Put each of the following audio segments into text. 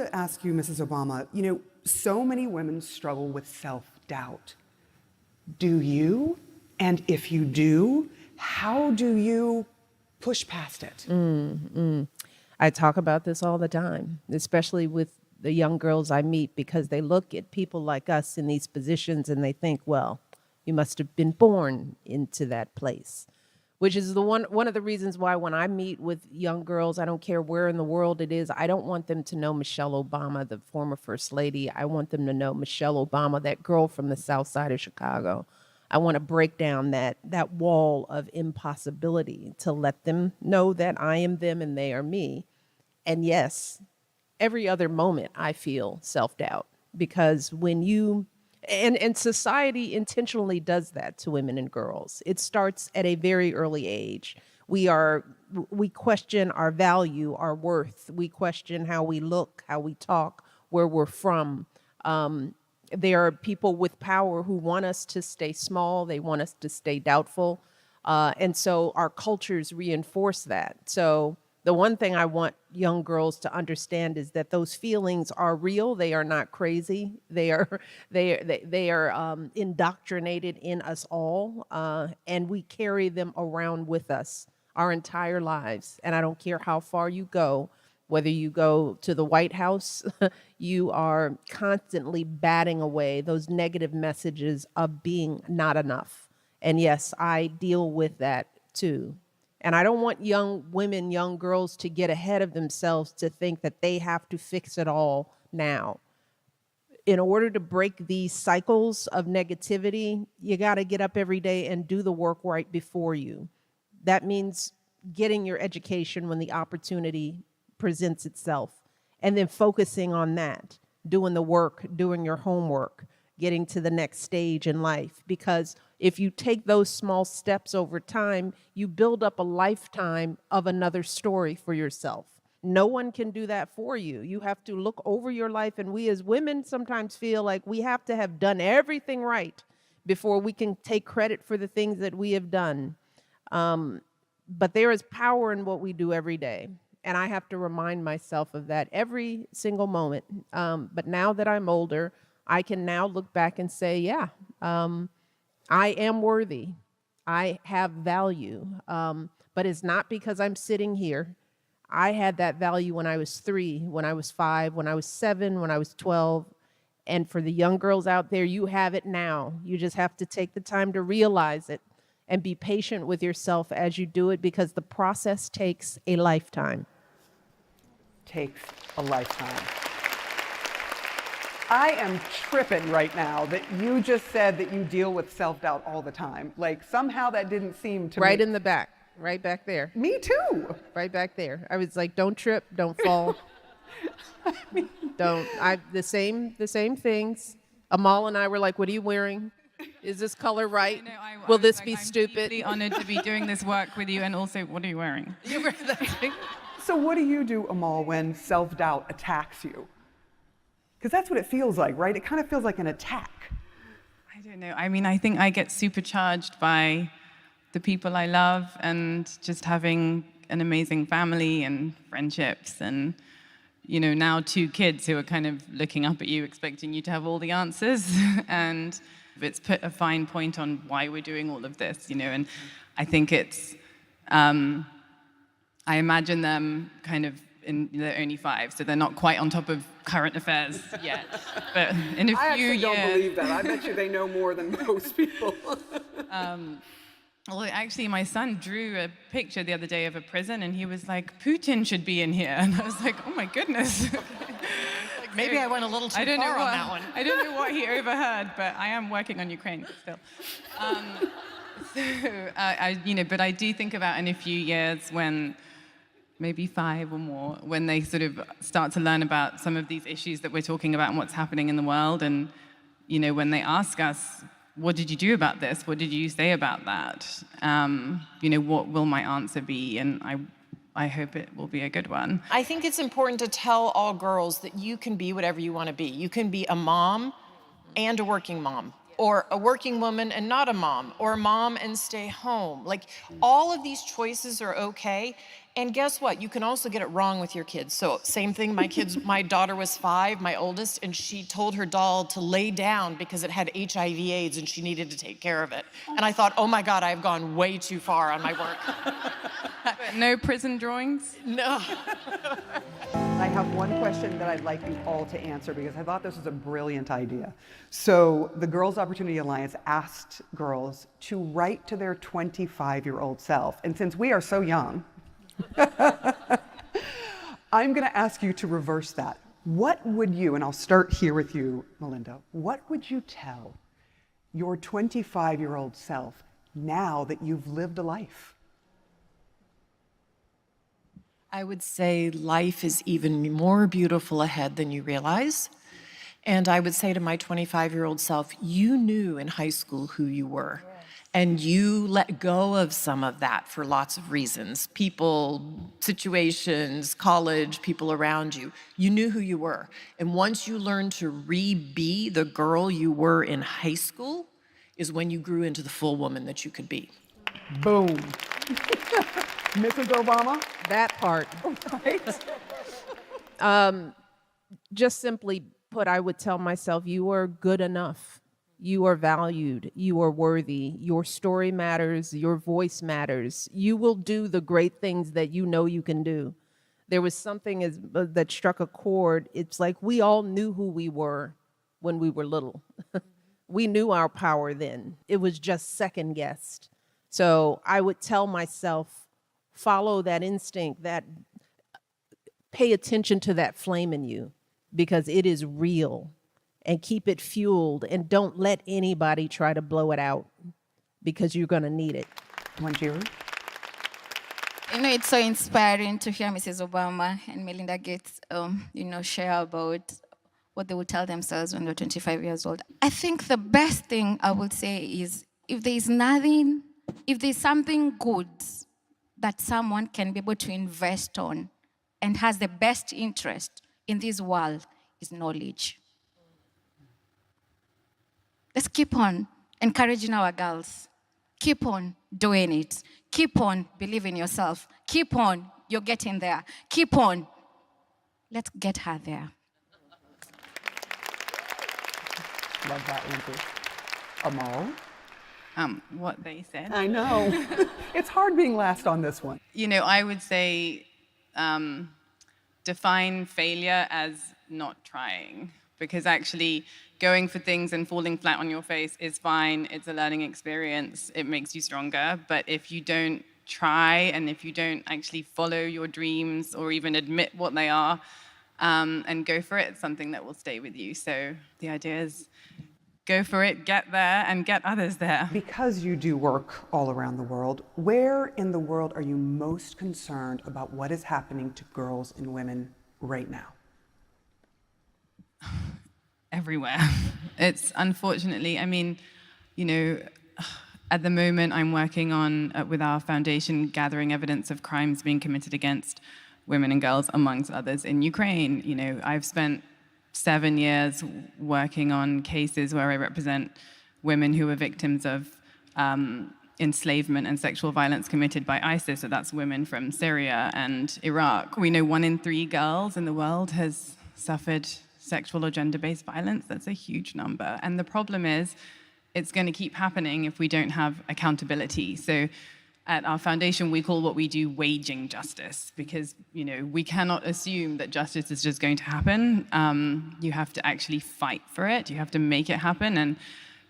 to ask you, Mrs. Obama, so many women struggle with self-doubt. Do you? And if you do, how do you push past it? I talk about this all the time, especially with the young girls I meet, because they look at people like us in these positions and they think, well, you must have been born into that place, which is one of the reasons why when I meet with young girls, I don't care where in the world it is, I don't want them to know Michelle Obama, the former First Lady. I want them to know Michelle Obama, that girl from the South Side of Chicago. I want to break down that wall of impossibility to let them know that I am them and they are me. And yes, every other moment I feel self-doubt, because when you and society intentionally does that to women and girls. It starts at a very early age. We question our value, our worth. We question how we look, how we talk, where we're from. There are people with power who want us to stay small. They want us to stay doubtful. And so our cultures reinforce that. So the one thing I want young girls to understand is that those feelings are real. They are not crazy. They are indoctrinated in us all, and we carry them around with us our entire lives. And I don't care how far you go, whether you go to the White House, you are constantly batting away those negative messages of being not enough. And yes, I deal with that too. And I don't want young women, young girls to get ahead of themselves to think that they have to fix it all now. In order to break these cycles of negativity, you got to get up every day and do the work right before you. That means getting your education when the opportunity presents itself, and then focusing on that, doing the work, doing your homework, getting to the next stage in life. Because if you take those small steps over time, you build up a lifetime of another story for yourself. No one can do that for you. You have to look over your life, and we as women sometimes feel like we have to have done everything right before we can take credit for the things that we have done. But there is power in what we do every day. And I have to remind myself of that every single moment. But now that I'm older, I can now look back and say, yeah, I am worthy. I have value. But it's not because I'm sitting here. I had that value when I was 3, when I was 5, when I was 7, when I was 12. And for the young girls out there, you have it now. You just have to take the time to realize it and be patient with yourself as you do it, because the process takes a lifetime. Takes a lifetime. I am tripping right now that you just said that you deal with self-doubt all the time. Like, somehow that didn't seem to Right in the back, right back there. Me too. Right back there. I was like, don't trip, don't fall. The same things. Amal and I were like, what are you wearing? Is this color right? Will this be stupid? I'm deeply honored to be doing this work with you, and also, what are you wearing? So what do you do, Amal, when self-doubt attacks you? Because that's what it feels like, right? It kind of feels like an attack. I don't know. I mean, I think I get supercharged by the people I love and just having an amazing family and friendships, and now 2 kids who are kind of looking up at you, expecting you to have all the answers. And it's put a fine point on why we're doing all of this, and I think it's, I imagine them kind of, they're only 5, so they're not quite on top of current affairs yet. But in a few years... I actually don't believe that. I bet you they know more than most people. Well, actually, my son drew a picture the other day of a prison, and he was like, Putin should be in here. And I was like, oh my goodness. Maybe I went a little too far on that one. I don't know what he overheard, but I am working on Ukraine still. But I do think about in a few years when, maybe 5 or more, when they sort of start to learn about some of these issues that we're talking about and what's happening in the world, and when they ask us, what did you do about this? What did you say about that? What will my answer be? And I hope it will be a good one. I think it's important to tell all girls that you can be whatever you want to be. You can be a mom and a working mom, or a working woman and not a mom, or a mom and stay home. Like, all of these choices are okay. And guess what? You can also get it wrong with your kids. So same thing, my daughter was 5, my oldest, and she told her doll to lay down because it had HIV/AIDS and she needed to take care of it. And I thought, oh my God, I've gone way too far on my work. But no prison drawings? No. I have one question that I'd like you all to answer because I thought this was a brilliant idea. So the Girls Opportunity Alliance asked girls to write to their 25-year-old self. And since we are so young, I'm going to ask you to reverse that. What would you, and I'll start here with you, Melinda, what would you tell your 25-year-old self now that you've lived a life? I would say life is even more beautiful ahead than you realize. And I would say to my 25-year-old self, you knew in high school who you were. And you let go of some of that for lots of reasons. People, situations, college, people around you. You knew who you were. And once you learned to re-be the girl you were in high school is when you grew into the full woman that you could be. Boom. Mrs. Obama? That part. Right? Just simply put, I would tell myself, you are good enough. You are valued. You are worthy. Your story matters. Your voice matters. You will do the great things that you know you can do. There was something that struck a chord. It's like we all knew who we were when we were little. We knew our power then. It was just second guessed. So I would tell myself, follow that instinct, that pay attention to that flame in you because it is real. And keep it fueled and don't let anybody try to blow it out because you're going to need it. Wanjiru? It's so inspiring to hear Mrs. Obama and Melinda Gates, share about what they would tell themselves when they're 25 years old. I think the best thing I would say is if there's something good that someone can be able to invest on and has the best interest in this world is knowledge. Let's keep on encouraging our girls. Keep on doing it. Keep on believing yourself. Keep on, you're getting there. Keep on. Let's get her there. Love that answer. Amal? What they said. I know. It's hard being last on this one. I would say define failure as not trying, because actually going for things and falling flat on your face is fine. It's a learning experience. It makes you stronger. But if you don't try and if you don't actually follow your dreams or even admit what they are and go for it, it's something that will stay with you. So the idea is go for it, get there, and get others there. Because you do work all around the world, where in the world are you most concerned about what is happening to girls and women right now? Everywhere. It's unfortunately, at the moment I'm working on, with our foundation, gathering evidence of crimes being committed against women and girls, amongst others, in Ukraine. I've spent 7 years working on cases where I represent women who were victims of enslavement and sexual violence committed by ISIS, so that's women from Syria and Iraq. We know 1 in 3 girls in the world has suffered sexual or gender-based violence. That's a huge number. And the problem is, it's going to keep happening if we don't have accountability. So at our foundation, we call what we do waging justice, because we cannot assume that justice is just going to happen. You have to actually fight for it. You have to make it happen. And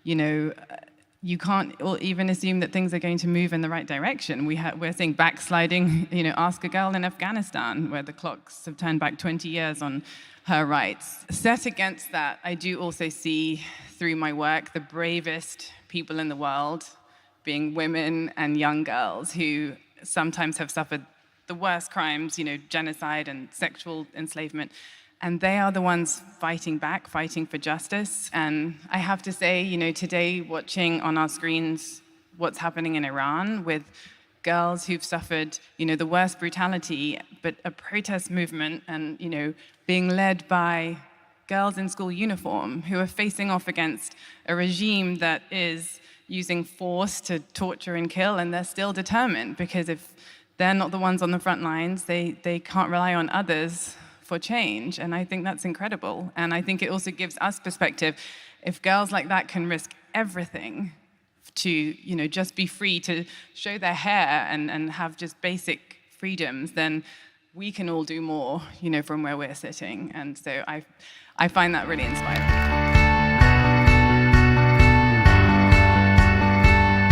you can't even assume that things are going to move in the right direction. We're seeing backsliding. Ask a girl in Afghanistan, where the clocks have turned back 20 years on her rights. Set against that, I do also see through my work the bravest people in the world being women and young girls who sometimes have suffered the worst crimes, genocide and sexual enslavement. And they are the ones fighting back, fighting for justice. And I have to say, today watching on our screens what's happening in Iran with girls who've suffered, the worst brutality, but a protest movement and, being led by girls in school uniform who are facing off against a regime that is using force to torture and kill, and they're still determined, because if they're not the ones on the front lines. They can't rely on others for change. And I think that's incredible. And I think it also gives us perspective. If girls like that can risk everything to, just be free to show their hair and have just basic freedoms, then we can all do more, from where we're sitting. And so I find that really inspiring.